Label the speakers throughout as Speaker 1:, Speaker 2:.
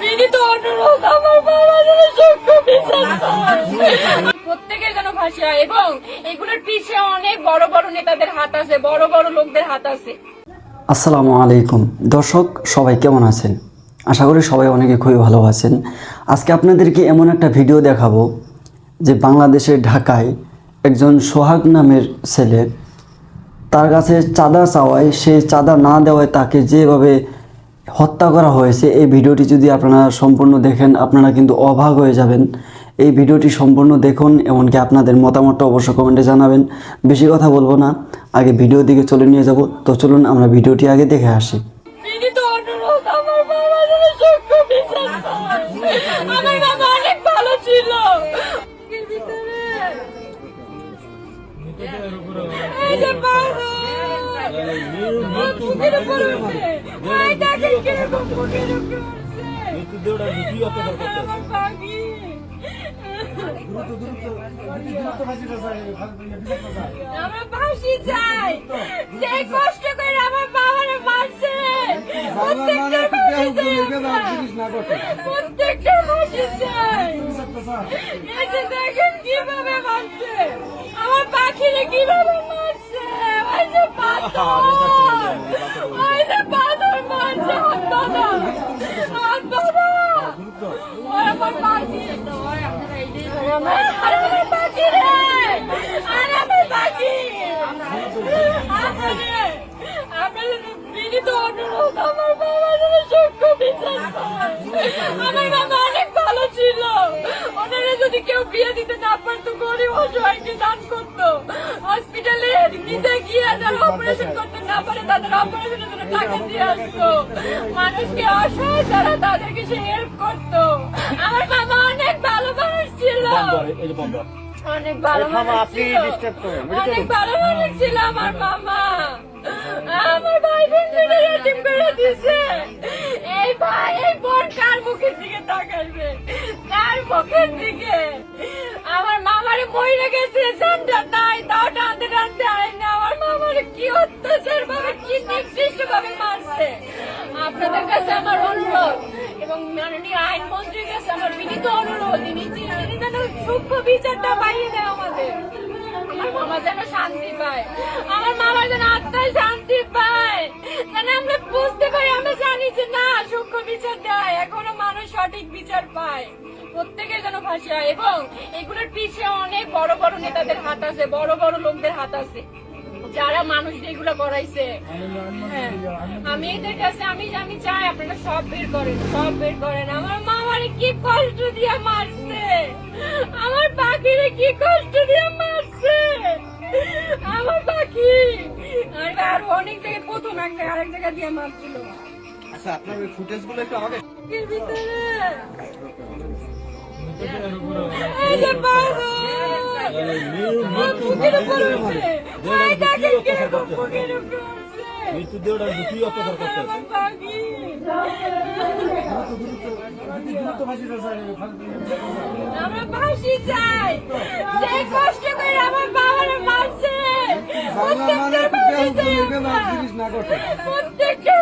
Speaker 1: বিনীত অনুরোধ আমার বাবার সূক্ষ্ম বিচার প্রত্যেকের যেন ফাঁসি হয় এবং এগুলোর পিছে অনেক বড় বড় নেতাদের হাত আছে, বড় বড় লোকদের হাত আছে।
Speaker 2: আসসালামু আলাইকুম দর্শক, সবাই কেমন আছেন? আশা করি সবাই অনেকে খুবই ভালো আছেন। আজকে আপনাদেরকে এমন একটা ভিডিও দেখাবো যে বাংলাদেশের ঢাকায় একজন সোহাগ নামের ছেলে, তার কাছে চাঁদা চাওয়ায়, সে চাঁদা না দেওয়ায় তাকে যেভাবে হত্যা করা হয়েছে। এই ভিডিওটি যদি আপনারা সম্পূর্ণ দেখেন আপনারা কিন্তু অবাক হয়ে যাবেন। এই ভিডিওটি সম্পূর্ণ দেখুন, এমনকি আপনাদের মতামতটা অবশ্যই কমেন্টে জানাবেন। বেশি কথা বলবো না, আগে ভিডিও দিকে চলে নিয়ে যাব। তো চলুন আমরা ভিডিওটি আগে দেখে আসি।
Speaker 1: বিনীত অনুরোধ আমার বাবার সূক্ষ্ম বিচার আমার বাবা অনেক ভালো ছিল। এই যে বাবা বুকের উপরে উঠে এই দেখেন কিরকম বুকের উপরে উঠছে আমার বাগি। আমরা ফাঁসি চাই, যে কষ্ট করে আমার বাবারে মারছে প্রত্যেকটা ফাঁসি চাই। এই যে দেখেন কিভাবে মারছে আমার পাখিরে, কিভাবে মারছে। ওই যে পাথর, ওই যে পাথর মারছে হাত বাঁধা, হাত বাঁধা। ওই আমার পাখি, আমার পাখি রে, আর আমার পাখি। আপনাদের বিনীত অনুরোধ আমার বাবার সূক্ষ্ম বিচার। আমার বাবা অনেক ভালো ছিল, ওনারা যদি কেউ বিয়ে দিতে না পারতো, গরিব অসহায়কে দান করতো, হসপিটালে নিজে গিয়ে যারা অপারেশন করতে না পারে তাদের অপারেশনের জন্য টাকা দিয়ে আসতো, মানুষকে অসহায় যারা তাদেরকে সে হেল্প করতো। আমার বাবা অনেক ভালো মানুষ ছিল, অনেক ভালো মানুষ ছিল, অনেক ভালো মানুষ ছিল আমার মামা। আমার ভাই বোনদের এতিম করে দিছে। এই ভাই, এই বোন কার মুখের দিকে তাকাইবে, কার মুখের দিকে? আমার মামারে মরে গেছে, জানটা নাই, তাও টানতে টানতে আয় না। আমার মামারে কি অত্যাচার ভাবে, কি নিকৃষ্ট ভাবে মারছে। আপনাদের কাছে আমার অনুরোধ এবং মাননীয় আইনমন্ত্রীর কাছে আমার বিনীত অনুরোধ, তিনি যেন সূক্ষ্ম বিচারটা পাইয়ে দেয় আমাদের। আমার মামা যেন শান্তি পায়, আমার মামার যেন আত্মায় শান্তি পায়, যেন আমরা বুঝতে পারি, আমরা জানি যে না, সূক্ষ্ম বিচার দেয়, এখনো মানুষ সঠিক বিচার পায়। প্রত্যেকের যেন ফাঁসি হয় এবং এগুলোর পিছে অনেক বড় বড় নেতাদের হাত আছে, বড় বড় লোকদের হাত আছে, যারা মানুষ এগুলো করাইছে। হ্যাঁ, আমি এদের কাছে আমি চাই আপনারা সব বের করেন, সব বের করেন। আমার মামারে কি কষ্ট দিয়ে মারছে, আমার পাখিরে কি কষ্ট দিয়ে মারছে, আমার পাখি। আর অনেক জায়গায় প্রথম একটা আরেক জায়গা দিয়ে মারছিল।
Speaker 3: আচ্ছা, আপনার ওই ফুটেজ গুলো একটু আমাদের
Speaker 1: ভিতরে এই যে বাবা বুকের উপরে উঠে এই দেখেন কিরকম বুকের উপরে উঠছে আমার পাখি। আমরা ফাঁসি চাই, যে কষ্ট করে আমার বাবারে মারছে প্রত্যেকটা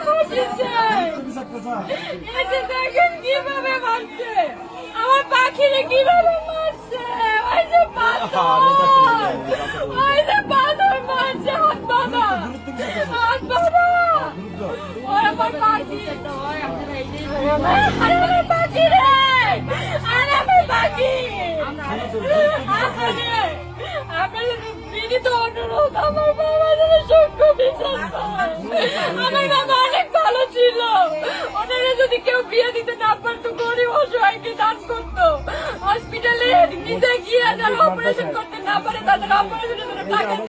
Speaker 1: ফাঁসি চাই। এই যে দেখেন কিভাবে মারছে আমার পাখিরে, কিভাবে মারছে। ওই যে পাথর, ওই যে পাথর মারছে হাত বাঁধা, হাত বাঁধা। ওই আমার পাখি, আর আমার পাখি রে, আর আমার পাখি। আপনাদের বিনীত অনুরোধ আমার বাবার সূক্ষ্ম বিচার। আমার বাবা অনেক ভালো ছিল, ওনারা যদি কেউ বিয়ে দিতে না পারতো, গরিব অসহায়কে দান করতো, হসপিটালে নিজে গিয়ে যারা অপারেশন করতে না পারে তাদের অপারেশনের জন্য টাকা